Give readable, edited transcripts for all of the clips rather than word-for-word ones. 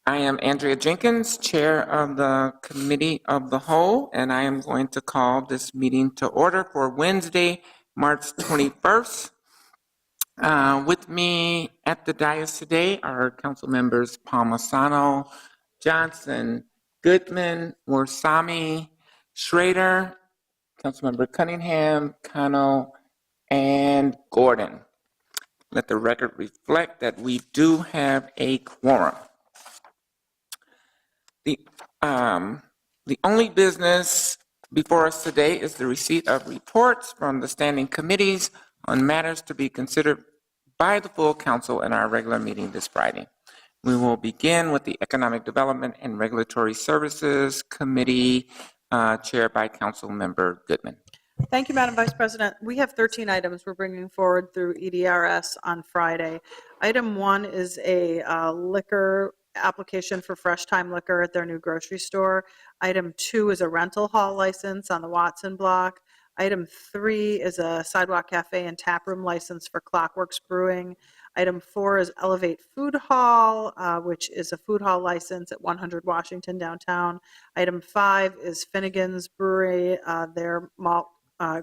I am Andrea Jenkins, Chair of the Committee of the Whole, and I am going to call this meeting to order for Wednesday, March 21st. With me at the dais today are Council Members Palmisano, Johnson, Goodman, Warsame, Schrader, Councilmember Cunningham, Cano, and Gordon. Let the record reflect that we do have a quorum. The only business before us today is the receipt of reports from the standing committees on matters to be considered by the full council in our regular meeting this Friday. We will begin with the Economic Development and Regulatory Services Committee, chaired by Council Member Goodman. Thank you, Madam Vice President. We have 13 items we're bringing forward through EDRS on Friday. Item 1 is a liquor application for Fresh Time Liquor at their new grocery store. Item 2 is a rental hall license on the Watson block. Item 3 is a sidewalk cafe and tap room license for Clockworks Brewing. Item 4 is Elevate Food Hall, which is a food hall license at 100 Washington downtown. Item 5 is Finnegan's Brewery, their malt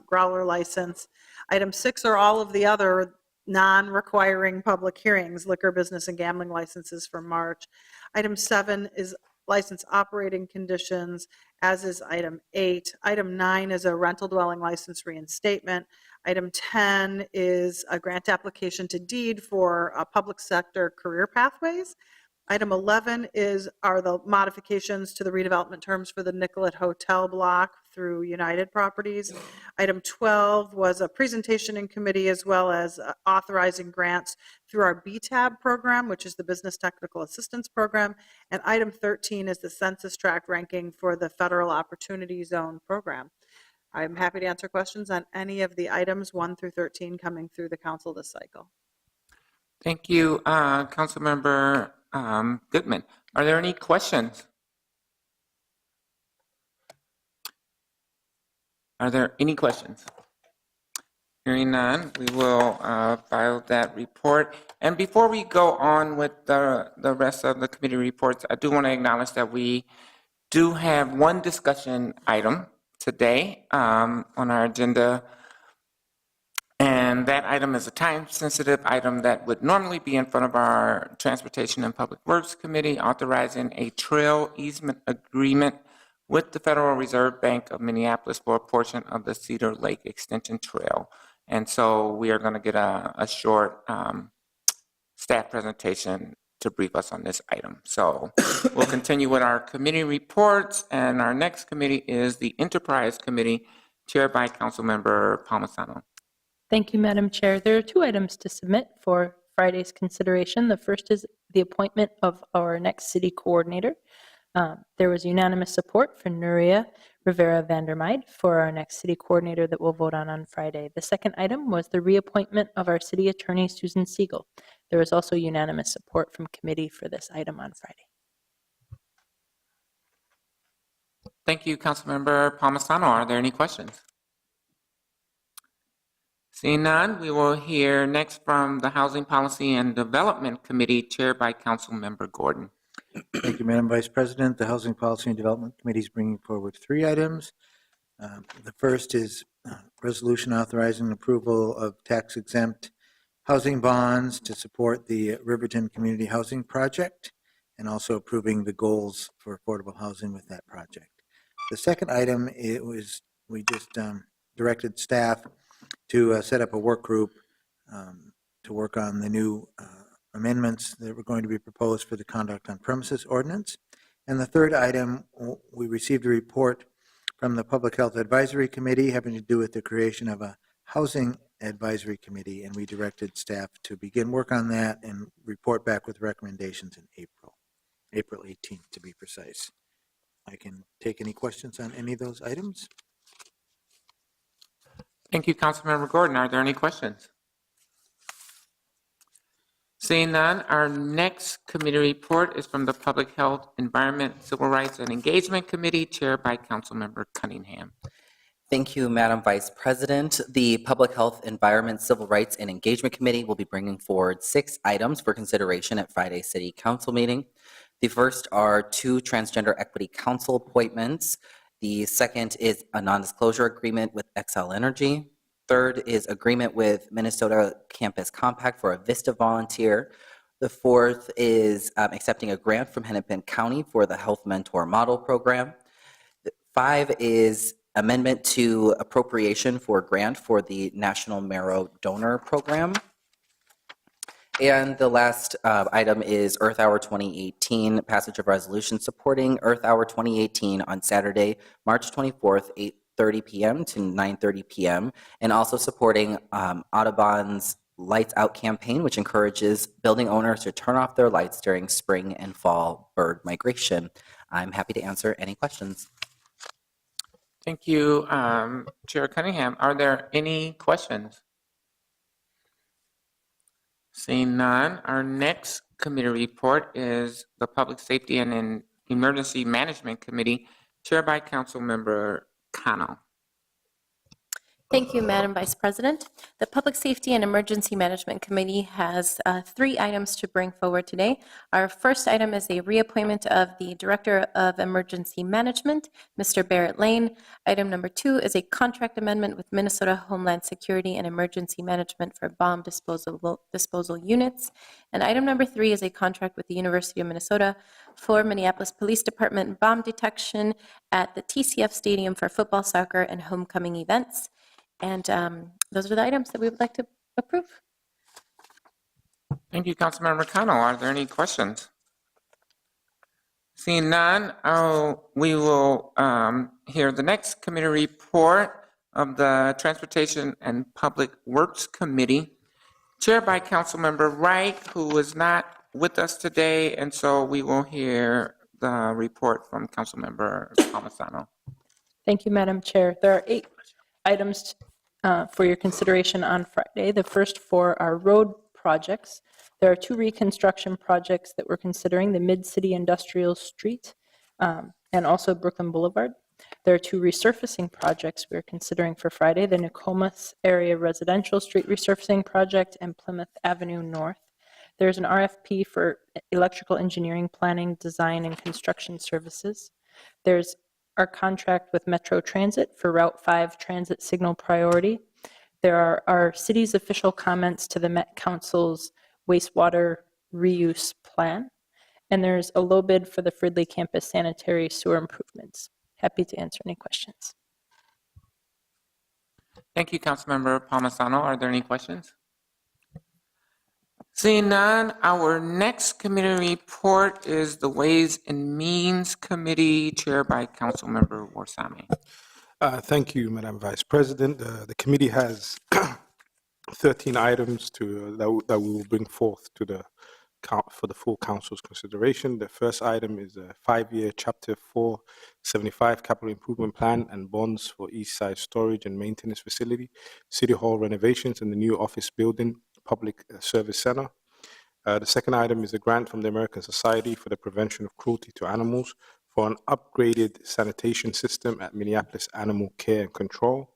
growler license. Item 6 are all of the other non-requiring public hearings, liquor, business, and gambling licenses for March. Item 7 is license operating conditions, as is item 8. Item 9 is a rental dwelling license reinstatement. Item 10 is a grant application to deed for public sector career pathways. Item 11 are the modifications to the redevelopment terms for the Nicollet Hotel block through United Properties. Item 12 was a presentation in committee as well as authorizing grants through our BTAB program, which is the Business Technical Assistance Program. And item 13 is the census tract ranking for the Federal Opportunity Zone program. I'm happy to answer questions on any of the items 1 through 13 coming through the council this cycle. Thank you, Councilmember Goodman. Are there any questions? Are there any questions? Hearing none, we will file that report. And before we go on with the rest of the committee reports, I do want to acknowledge that we do have one discussion item today on our agenda. And that item is a time-sensitive item that would normally be in front of our Transportation and Public Works Committee, authorizing a trail easement agreement with the Federal Reserve Bank of Minneapolis for a portion of the Cedar Lake Extension Trail. And so we are going to get a short staff presentation to brief us on this item. So we'll continue with our committee reports, and our next committee is the Enterprise Committee, chaired by Councilmember Palmisano. Thank you, Madam Chair. There are 2 items to submit for Friday's consideration. The first is the appointment of our next city coordinator. There was unanimous support for Nuria Rivera Vandermeid for our next city coordinator that we'll vote on Friday. The second item was the reappointment of our city attorney, Susan Siegel. There was also unanimous support from committee for this item on Friday. Thank you, Councilmember Palmisano. Are there any questions? Seeing none, we will hear next from the Housing Policy and Development Committee, chaired by Councilmember Gordon. Thank you, Madam Vice President. The Housing Policy and Development Committee is bringing forward 3 items. The first is resolution authorizing approval of tax-exempt housing bonds to support the Riverton Community Housing Project, and also approving the goals for affordable housing with that project. The second item, we just directed staff to set up a work group to work on the new amendments that were going to be proposed for the Conduct on Premises Ordinance. And the third item, we received a report from the Public Health Advisory Committee having to do with the creation of a Housing Advisory Committee, and we directed staff to begin work on that and report back with recommendations in April 18th to be precise. I can take any questions on any of those items. Thank you, Councilmember Gordon. Are there any questions? Seeing none, our next committee report is from the Public Health, Environment, Civil Rights, and Engagement Committee, chaired by Councilmember Cunningham. Thank you, Madam Vice President. The Public Health, Environment, Civil Rights, and Engagement Committee will be bringing forward 6 items for consideration at Friday's City Council meeting. The first are 2 Transgender Equity Council appointments. The second is a non-disclosure agreement with Xcel Energy. Third is agreement with Minnesota Campus Compact for a Vista volunteer. The fourth is accepting a grant from Hennepin County for the Health Mentor Model Program. 5 is amendment to appropriation for grant for the National Marrow Donor Program. And the last item is Earth Hour 2018, passage of resolution supporting Earth Hour 2018 on Saturday, March 24th, 8:30 p.m. to 9:30 p.m., and also supporting Audubon's Lights Out campaign, which encourages building owners to turn off their lights during spring and fall bird migration. I'm happy to answer any questions. Thank you, Chair Cunningham. Are there any questions? Seeing none, our next committee report is the Public Safety and Emergency Management Committee, chaired by Councilmember Cano. Thank you, Madam Vice President. The Public Safety and Emergency Management Committee has 3 items to bring forward today. Our first item is a reappointment of the Director of Emergency Management, Mr. Barrett Lane. Item number 2 is a contract amendment with Minnesota Homeland Security and Emergency Management for bomb disposal units. And item number 3 is a contract with the University of Minnesota for Minneapolis Police Department bomb detection at the TCF Stadium for football, soccer, and homecoming events. And those are the items that we would like to approve. Thank you, Councilmember Cano. Are there any questions? Seeing none, we will hear the next committee report of the Transportation and Public Works Committee, chaired by Councilmember Wright, who is not with us today, and so we will hear the report from Councilmember Palmisano. Thank you, Madam Chair. There are 8 items for your consideration on Friday. The first 4 are road projects. There are 2 reconstruction projects that we're considering, the Mid-City Industrial Street and also Brooklyn Boulevard. There are 2 resurfacing projects we're considering for Friday, the Nokomis Area Residential Street Resurfacing Project and Plymouth Avenue North. There's an RFP for electrical engineering, planning, design, and construction services. There's our contract with Metro Transit for Route 5 transit signal priority. There are our city's official comments to the Met Council's wastewater reuse plan. And there's a low bid for the Fridley campus sanitary sewer improvements. Happy to answer any questions. Thank you, Councilmember Palmisano. Are there any questions? Seeing none, our next committee report is the Ways and Means Committee, chaired by Councilmember Warsame. Thank you, Madam Vice President. The committee has 13 items that we will bring forth for the full council's consideration. The first item is a 5-year Chapter 475 capital improvement plan and bonds for East Side Storage and Maintenance Facility, City Hall renovations, and the new office building, Public Service Center. The second item is a grant from the American Society for the Prevention of Cruelty to Animals for an upgraded sanitation system at Minneapolis Animal Care and Control.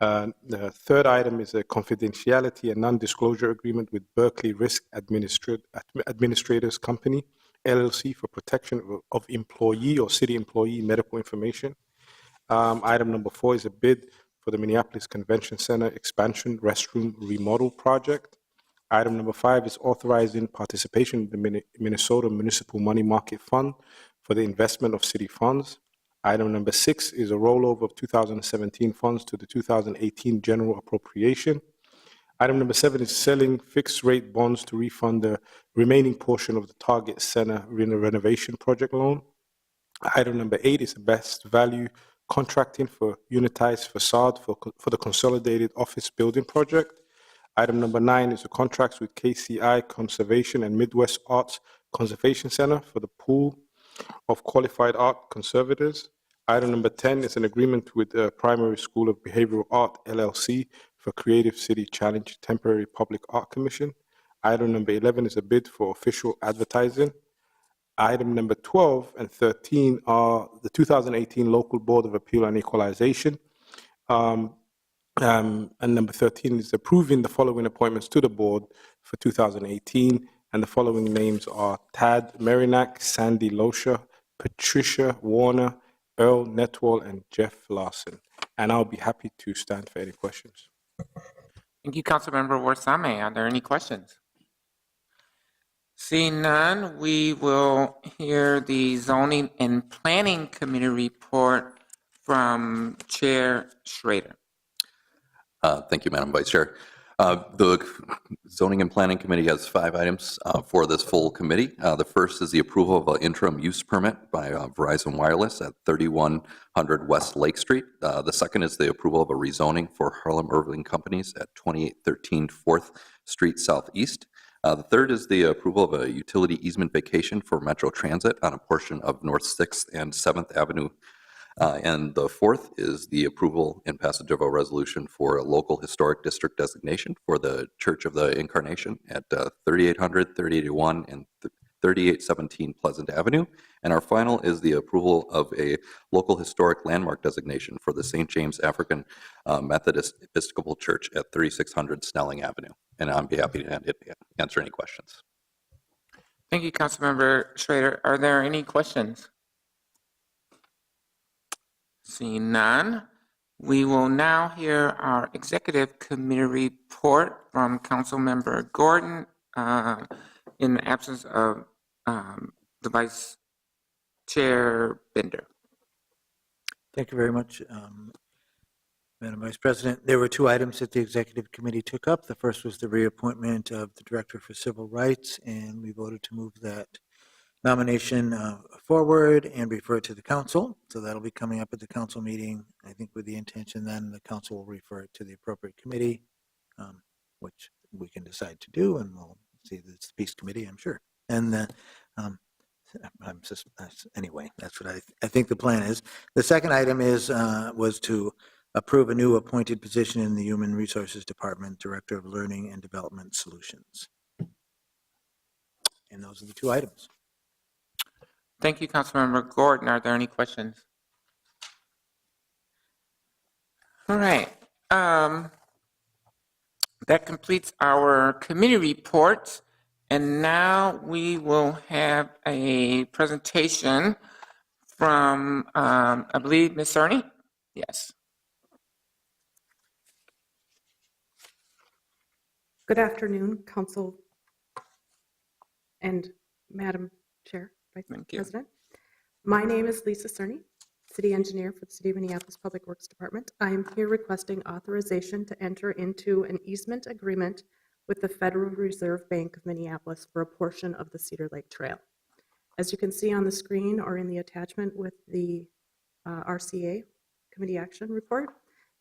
The third item is a confidentiality and non-disclosure agreement with Berkeley Risk Administrators Company, LLC, for protection of employee or city employee medical information. Item number 4 is a bid for the Minneapolis Convention Center expansion restroom remodel project. Item number 5 is authorizing participation in the Minnesota Municipal Money Market Fund for the investment of city funds. Item number 6 is a rollover of 2017 funds to the 2018 general appropriation. Item number 7 is selling fixed rate bonds to refund the remaining portion of the Target Center renovation project loan. Item number 8 is a best value contracting for unitized facade for the consolidated office building project. Item number 9 is a contract with KCI Conservation and Midwest Arts Conservation Center for the pool of qualified art conservators. Item number 10 is an agreement with the Primary School of Behavioral Art, LLC, for Creative City Challenge Temporary Public Art Commission. Item number 11 is a bid for official advertising. Item number 12 and 13 are the 2018 Local Board of Appeal and Equalization. And number 13 is approving the following appointments to the board for 2018. and the following names are Tad Merinack, Sandy Losher, Patricia Warner, Earl Netwall, and Jeff Larson. And I'll be happy to stand for any questions. Thank you, Councilmember Warsame. Are there any questions? Seeing none, we will hear the Zoning and Planning Committee report from Chair Schrader. Thank you, Madam Vice Chair. The Zoning and Planning Committee has 5 items for this full committee. The first is the approval of an interim use permit by Verizon Wireless at 3100 West Lake Street. The second is the approval of a rezoning for Harlem Irving Companies at 2813 4th Street Southeast. The third is the approval of a utility easement vacation for Metro Transit on a portion of North 6th and 7th Avenue. And the fourth is the approval and passage of a resolution for a local historic district designation for the Church of the Incarnation at 3800, 3801, and 3817 Pleasant Avenue. And our final is the approval of a local historic landmark designation for the St. James African Methodist Episcopal Church at 3600 Snelling Avenue. And I'd be happy to answer any questions. Thank you, Councilmember Schrader. Are there any questions? Seeing none, we will now hear our Executive Committee report from Councilmember Gordon in the absence of the Vice Chair Bender. Thank you very much, Madam Vice President. There were 2 items that the Executive Committee took up. The first was the reappointment of the Director for Civil Rights, and we voted to move that nomination forward and refer it to the council. So that'll be coming up at the council meeting, I think with the intention then the council will refer it to the appropriate committee, which we can decide to do, and we'll see that it's the Peace Committee, I'm sure. And anyway, that's what I think the plan is. The second item was to approve a new appointed position in the Human Resources Department, Director of Learning and Development Solutions. And those are the 2 items. Thank you, Councilmember Gordon. Are there any questions? All right. That completes our committee reports. And now we will have a presentation from, I believe, Ms. Cerny? Yes. Good afternoon, Council and Madam Chair, Vice Thank you. President. My name is Lisa Cerny, City Engineer for the City of Minneapolis Public Works Department. I am here requesting authorization to enter into an easement agreement with the Federal Reserve Bank of Minneapolis for a portion of the Cedar Lake Trail. As you can see on the screen or in the attachment with the RCA Committee Action Report,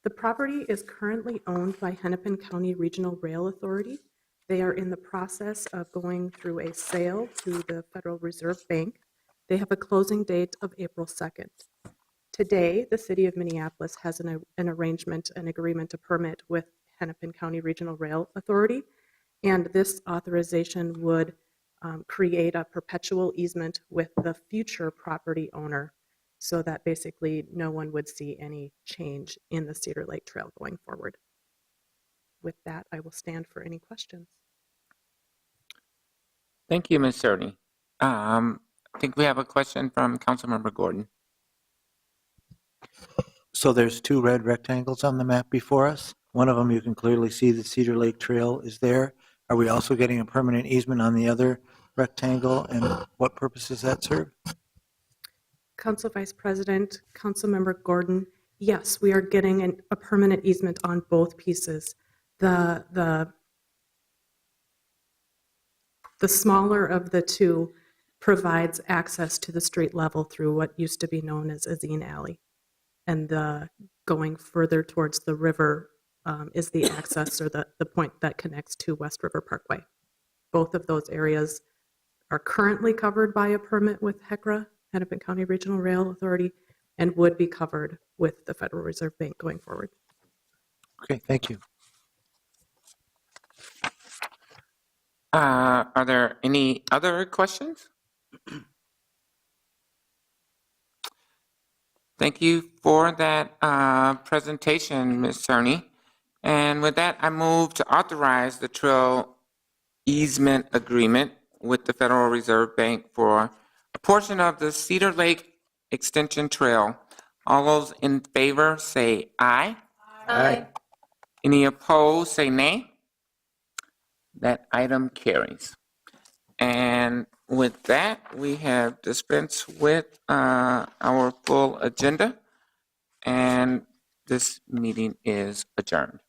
the property is currently owned by Hennepin County Regional Rail Authority. They are in the process of going through a sale to the Federal Reserve Bank. They have a closing date of April 2nd. Today, the City of Minneapolis has an arrangement, an agreement, a permit with Hennepin County Regional Rail Authority, and this authorization would create a perpetual easement with the future property owner so that basically no one would see any change in the Cedar Lake Trail going forward. With that, I will stand for any questions. Thank you, Ms. Cerny. I think we have a question from Councilmember Gordon. So there's 2 red rectangles on the map before us. One of them, you can clearly see the Cedar Lake Trail is there. Are we also getting a permanent easement on the other rectangle, and what purpose does that serve? Council Vice President, Councilmember Gordon, yes, we are getting a permanent easement on both pieces. The smaller of the 2 provides access to the street level through what used to be known as Azine Alley. And going further towards the river is the access or the point that connects to West River Parkway. Both of those areas are currently covered by a permit with HECRA, Hennepin County Regional Rail Authority, and would be covered with the Federal Reserve Bank going forward. Okay, thank you. Are there any other questions? Thank you for that presentation, Ms. Cerny. And with that, I move to authorize the trail easement agreement with the Federal Reserve Bank for a portion of the Cedar Lake Extension Trail. All those in favor say aye. Aye. Any opposed, say nay. That item carries. And with that, we have dispensed with our full agenda, and this meeting is adjourned.